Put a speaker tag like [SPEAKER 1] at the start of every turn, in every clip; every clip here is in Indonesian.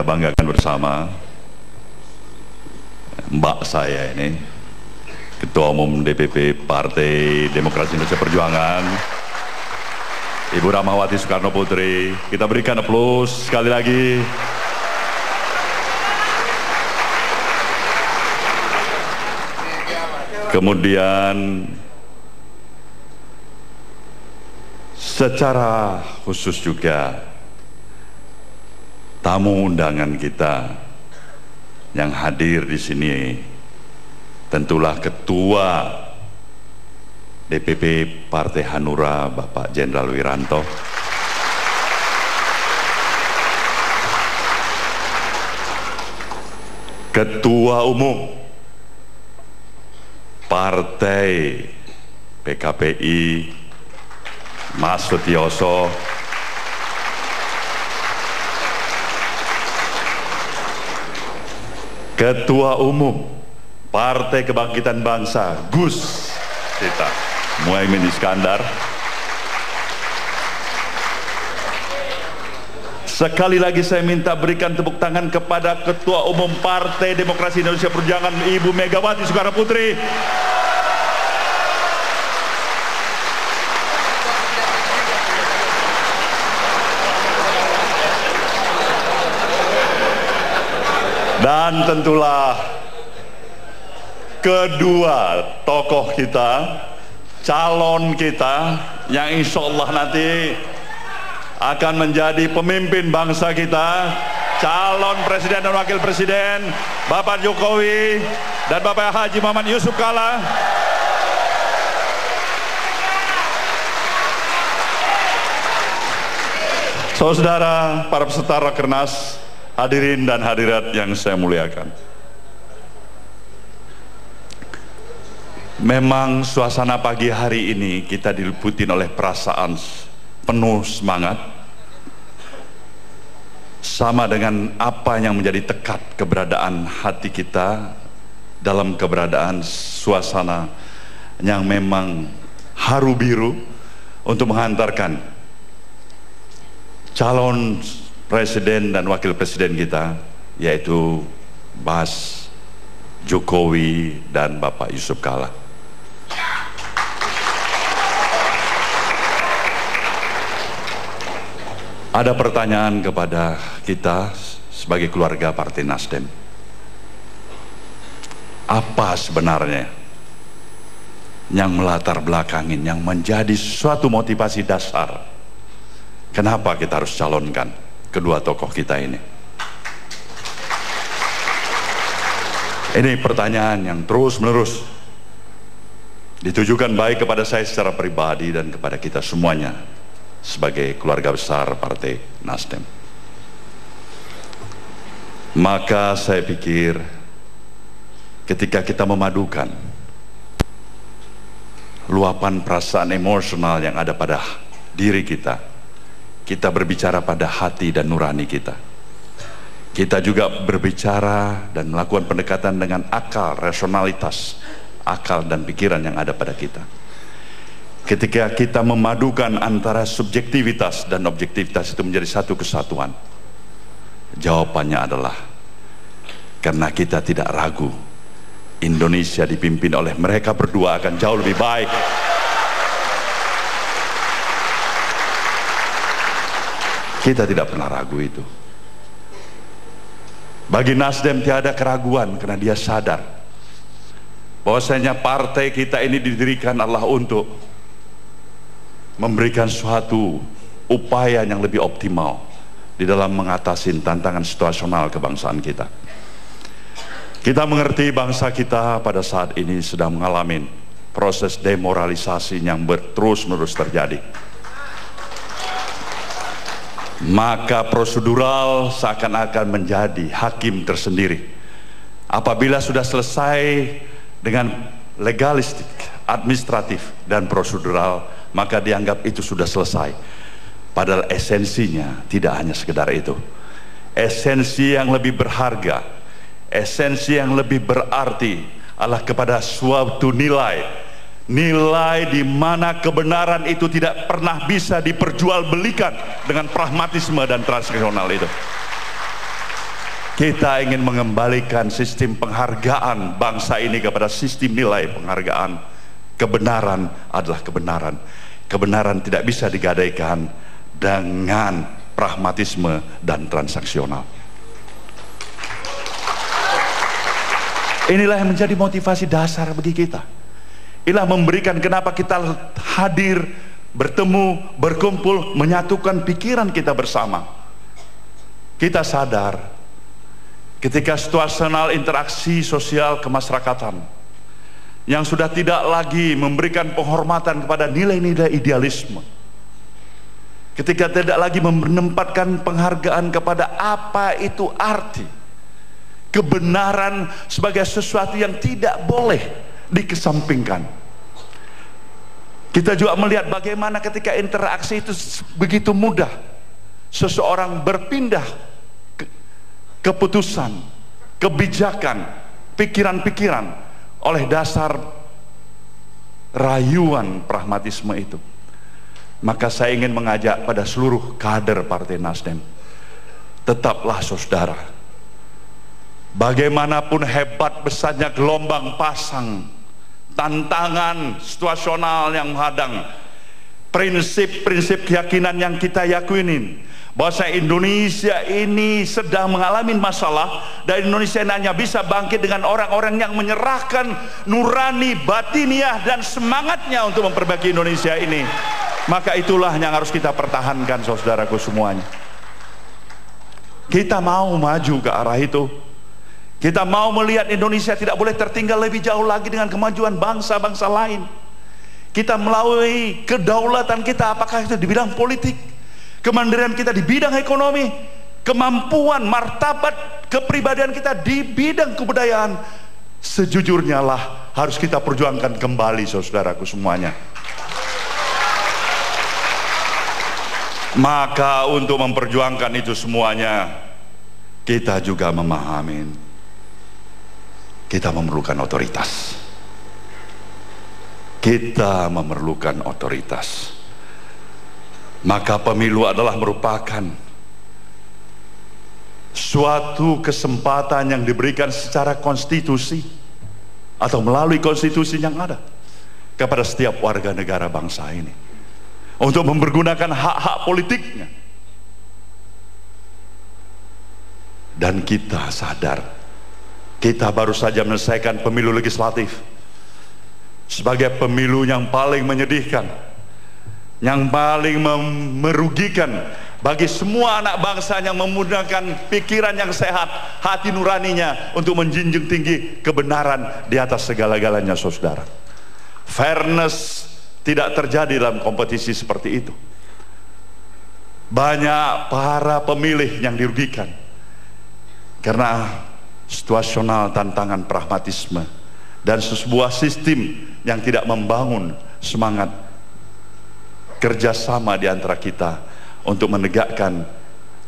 [SPEAKER 1] banggakan bersama mbak saya ini, Ketua Umum DPP Partai Demokrasi Indonesia Perjuangan, Ibu Rahmawati Soekarno Putri. Kita berikan aplaus sekali lagi. Kemudian secara khusus juga tamu undangan kita yang hadir di sini tentulah Ketua DPP Partai Hanura Bapak Jenderal Wiranto, Ketua Umum Partai PKPI Mas Sutioso, Ketua Umum Partai Kebangkitan Bangsa Gus kita Muhaimin Iskandar. Sekali lagi saya minta berikan tepuk tangan kepada Ketua Umum Partai Demokrasi Indonesia Perjuangan Ibu Megawati Soekarno Putri. Dan tentulah kedua tokoh kita, calon kita yang insya Allah nanti akan menjadi pemimpin bangsa kita, calon presiden dan wakil presiden Bapak Jokowi dan Bapak Haji Muhammad Yusuf Kalla. Saudara, para peserta Rakernas, hadirin dan hadirat yang saya muliakan. Memang suasana pagi hari ini kita diliputi oleh perasaan penuh semangat, sama dengan apa yang menjadi tekad keberadaan hati kita dalam keberadaan suasana yang memang haru biru untuk menghantarkan calon presiden dan wakil presiden kita, yaitu Mas Jokowi dan Bapak Yusuf Kalla. Ada pertanyaan kepada kita sebagai keluarga Partai Nasdem. Apa sebenarnya yang melatar belakangin, yang menjadi suatu motivasi dasar kenapa kita harus calonkan kedua tokoh kita ini? Ini pertanyaan yang terus menerus ditujukan baik kepada saya secara pribadi dan kepada kita semuanya sebagai keluarga besar Partai Nasdem. Maka saya pikir ketika kita memadukan luapan perasaan emosional yang ada pada diri kita, kita berbicara pada hati dan nurani kita. Kita juga berbicara dan melakukan pendekatan dengan akal, rasionalitas, akal dan pikiran yang ada pada kita. Ketika kita memadukan antara subjektivitas dan objektivitas itu menjadi satu kesatuan, jawabannya adalah karena kita tidak ragu Indonesia dipimpin oleh mereka berdua akan jauh lebih baik. Kita tidak pernah ragu itu. Bagi Nasdem tiada keraguan karena dia sadar bahwasanya partai kita ini didirikan Allah untuk memberikan suatu upaya yang lebih optimal di dalam mengatasi tantangan situasional kebangsaan kita. Kita mengerti bangsa kita pada saat ini sedang mengalami proses demoralisasi yang terus-menerus terjadi. Maka prosedural seakan-akan menjadi hakim tersendiri. Apabila sudah selesai dengan legalistik, administratif dan prosedural, maka dianggap itu sudah selesai. Padahal esensinya tidak hanya sekedar itu. Esensi yang lebih berharga, esensi yang lebih berarti adalah kepada suatu nilai di mana kebenaran itu tidak pernah bisa diperjualbelikan dengan pragmatisme dan transaksional itu. Kita ingin mengembalikan sistem penghargaan bangsa ini kepada sistem nilai penghargaan. Kebenaran adalah kebenaran. Kebenaran tidak bisa digadaikan dengan pragmatisme dan transaksional. Inilah yang menjadi motivasi dasar bagi kita. Inilah memberikan kenapa kita hadir, bertemu, berkumpul, menyatukan pikiran kita bersama. Kita sadar ketika situasional interaksi sosial kemasyarakatan yang sudah tidak lagi memberikan penghormatan kepada nilai-nilai idealisme, ketika tidak lagi menempatkan penghargaan kepada apa itu arti kebenaran sebagai sesuatu yang tidak boleh dikesampingkan. Kita juga melihat bagaimana ketika interaksi itu begitu mudah seseorang berpindah keputusan, kebijakan, pikiran-pikiran oleh dasar rayuan pragmatisme itu. Maka saya ingin mengajak pada seluruh kader Partai Nasdem, tetaplah saudara, bagaimanapun hebat besarnya gelombang pasang, tantangan situasional yang menghadang, prinsip-prinsip keyakinan yang kita yakinin bahwa Indonesia ini sedang mengalami masalah, dan Indonesia ini hanya bisa bangkit dengan orang-orang yang menyerahkan nurani, batiniah dan semangatnya untuk memperbaiki Indonesia ini. Maka itulah yang harus kita pertahankan, saudaraku semuanya. Kita mau maju ke arah itu. Kita mau melihat Indonesia tidak boleh tertinggal lebih jauh lagi dengan kemajuan bangsa-bangsa lain. Kita melalui kedaulatan kita, apakah itu di bidang politik, kemandirian kita di bidang ekonomi, kemampuan, martabat, kepribadian kita di bidang kebudayaan, sejujurnya lah harus kita perjuangkan kembali, saudaraku semuanya. Maka untuk memperjuangkan itu semuanya, kita juga memahami kita memerlukan otoritas. Kita memerlukan otoritas. Maka pemilu adalah merupakan suatu kesempatan yang diberikan secara konstitusi atau melalui konstitusi yang ada kepada setiap warga negara bangsa ini untuk mempergunakan hak-hak politiknya. Dan kita sadar kita baru saja menyelesaikan pemilu legislatif sebagai pemilu yang paling menyedihkan, yang paling merugikan bagi semua anak bangsa yang menggunakan pikiran yang sehat, hati nuraninya untuk menjunjung tinggi kebenaran di atas segala-galanya, saudara. Fairness tidak terjadi dalam kompetisi seperti itu. Banyak para pemilih yang dirugikan karena situasional, tantangan pragmatisme dan sebuah sistem yang tidak membangun semangat kerjasama di antara kita untuk menegakkan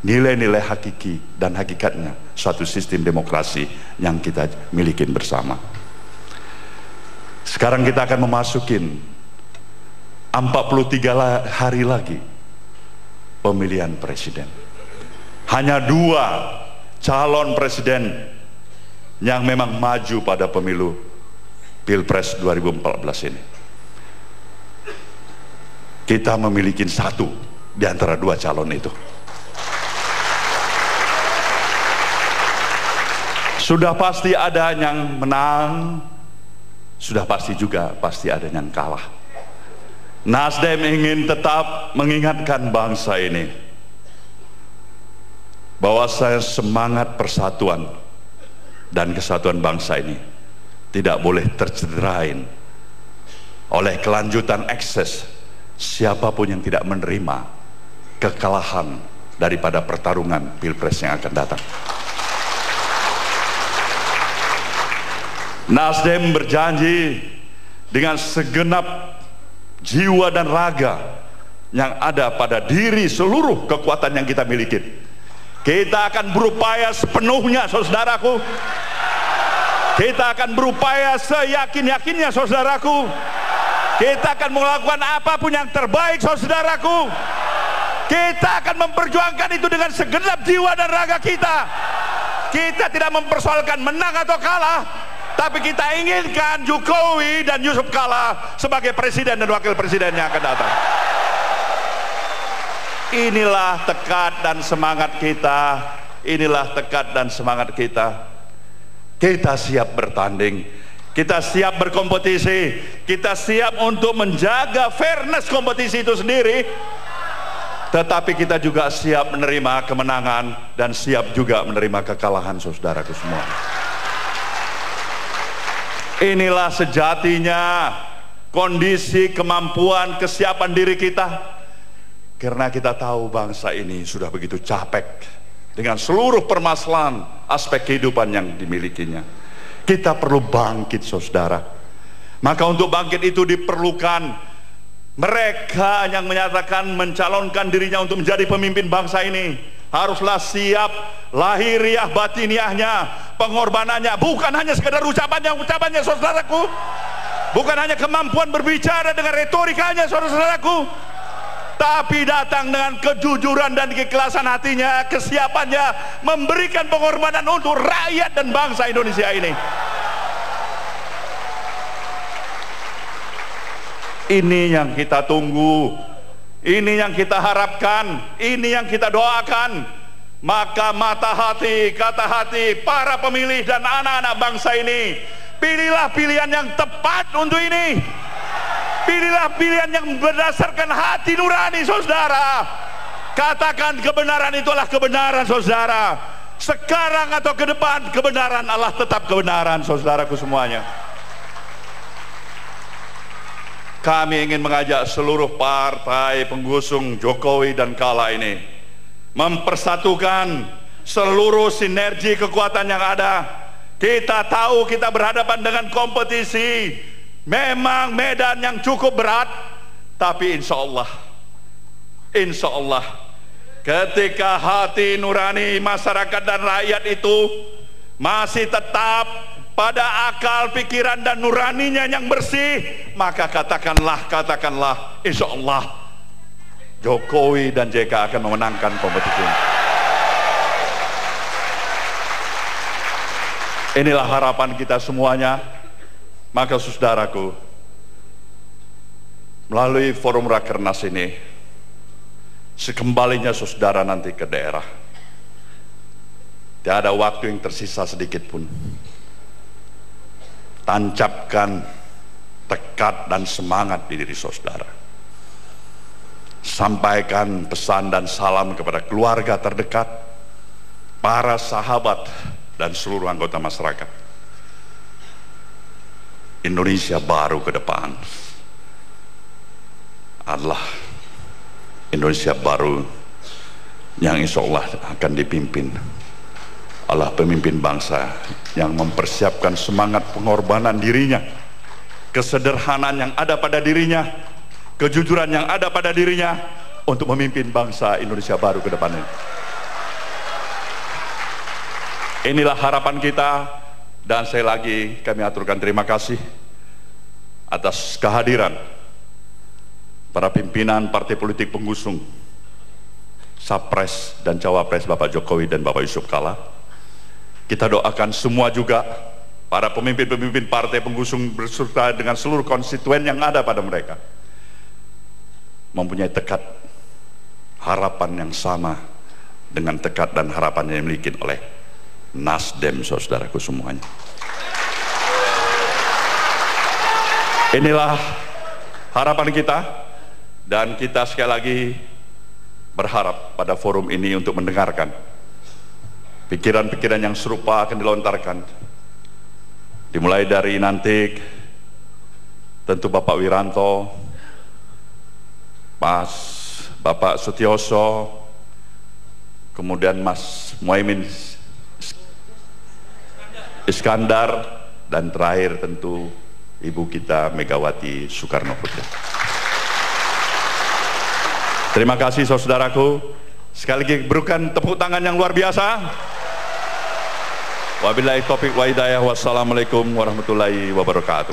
[SPEAKER 1] nilai-nilai hakiki dan hakikatnya suatu sistem demokrasi yang kita miliki bersama. Sekarang kita akan memasukin 43 hari lagi pemilihan presiden. Hanya 2 calon presiden yang memang maju pada pemilu Pilpres 2014 ini. Kita memiliki 1 di antara 2 calon itu. Sudah pasti ada yang menang, sudah pasti juga pasti ada yang kalah. Nasdem ingin tetap mengingatkan bangsa ini bahwa semangat persatuan dan kesatuan bangsa ini tidak boleh tercederain oleh kelanjutan ekses siapapun yang tidak menerima kekalahan daripada pertarungan Pilpres yang akan datang. Nasdem berjanji dengan segenap jiwa dan raga yang ada pada diri seluruh kekuatan yang kita miliki. Kita akan berupaya sepenuhnya, saudaraku. Kita akan berupaya seyakin-yakinnya, saudaraku. Kita akan melakukan apapun yang terbaik, saudaraku. Kita akan memperjuangkan itu dengan segenap jiwa dan raga kita. Kita tidak mempersoalkan menang atau kalah, tapi kita inginkan Jokowi dan Yusuf Kala sebagai presiden dan wakil presiden yang akan datang. Inilah tekad dan semangat kita. Inilah tekad dan semangat kita. Kita siap bertanding, kita siap berkompetisi, kita siap untuk menjaga fairness kompetisi itu sendiri. Tetapi kita juga siap menerima kemenangan dan siap juga menerima kekalahan, saudaraku semua. Inilah sejatinya kondisi, kemampuan, kesiapan diri kita. Karena kita tahu bangsa ini sudah begitu capek dengan seluruh permasalahan aspek kehidupan yang dimilikinya. Kita perlu bangkit, saudara. Maka untuk bangkit itu diperlukan mereka yang menyatakan mencalonkan dirinya untuk menjadi pemimpin bangsa ini haruslah siap lahiriah batiniahnya, pengorbanannya, bukan hanya sekedar ucapannya saudaraku, bukan hanya kemampuan berbicara dengan retorikanya saudaraku, tapi datang dengan kejujuran dan keikhlasan hatinya, kesiapannya memberikan pengorbanan untuk rakyat dan bangsa Indonesia ini. Ini yang kita tunggu, ini yang kita harapkan, ini yang kita doakan. Maka mata hati, kata hati para pemilih dan anak-anak bangsa ini, pilihlah pilihan yang tepat untuk ini. Pilihlah pilihan yang berdasarkan hati nurani, saudara. Katakan kebenaran itulah kebenaran, saudara. Sekarang atau ke depan, kebenaran Allah tetap kebenaran, saudaraku semuanya. Kami ingin mengajak seluruh partai pengusung Jokowi dan Kala ini mempersatukan seluruh sinergi kekuatan yang ada. Kita tahu kita berhadapan dengan kompetisi, memang medan yang cukup berat, tapi insya Allah ketika hati nurani masyarakat dan rakyat itu masih tetap pada akal, pikiran dan nuraninya yang bersih, maka katakanlah insya Allah Jokowi dan JK akan memenangkan kompetisi ini. Inilah harapan kita semuanya. Maka saudaraku, melalui forum Rakernas ini, sekembalinya saudara nanti ke daerah, tidak ada waktu yang tersisa sedikit pun. Tancapkan tekad dan semangat di diri saudara. Sampaikan pesan dan salam kepada keluarga terdekat, para sahabat dan seluruh anggota masyarakat. Indonesia baru ke depan adalah Indonesia baru yang insya Allah akan dipimpin oleh pemimpin bangsa yang mempersiapkan semangat pengorbanan dirinya, kesederhanaan yang ada pada dirinya, kejujuran yang ada pada dirinya untuk memimpin bangsa Indonesia baru ke depan ini. Inilah harapan kita. Dan sekali lagi kami aturkan terima kasih atas kehadiran para pimpinan partai politik pengusung Capres dan Cawapres Bapak Jokowi dan Bapak Yusuf Kala. Kita doakan semua juga para pemimpin-pemimpin partai pengusung berserta dengan seluruh konstituen yang ada pada mereka mempunyai tekad harapan yang sama dengan tekad dan harapan yang dimiliki oleh Nasdem, saudaraku semuanya. Inilah harapan kita, dan kita sekali lagi berharap pada forum ini untuk mendengarkan pikiran-pikiran yang serupa akan dilontarkan, dimulai dari nanti tentu Bapak Wiranto, Bapak Sutioso, kemudian Mas Muhaimin Iskandar, dan terakhir tentu Ibu kita Megawati Soekarno Putri. Terima kasih saudaraku. Sekali lagi berikan tepuk tangan yang luar biasa. Wabillahi taufiq wa hidayah. Wassalamualaikum warahmatullahi wabarakatuh.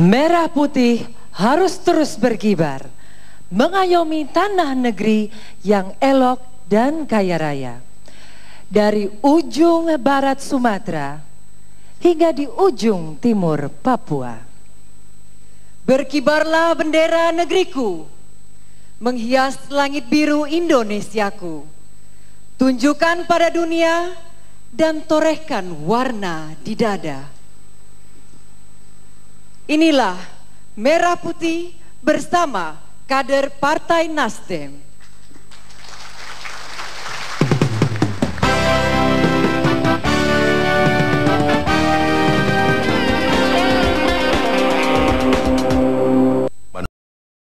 [SPEAKER 2] Merah putih harus terus berkibar, mengayomi tanah negeri yang elok dan kaya raya. Dari ujung barat Sumatera hingga di ujung timur Papua.
[SPEAKER 3] Berkibarlah bendera negeriku, menghias langit biru Indonesiaku. Tunjukkan pada dunia dan torehkan warna di dada. Inilah merah putih bersama kader Partai Nasdem.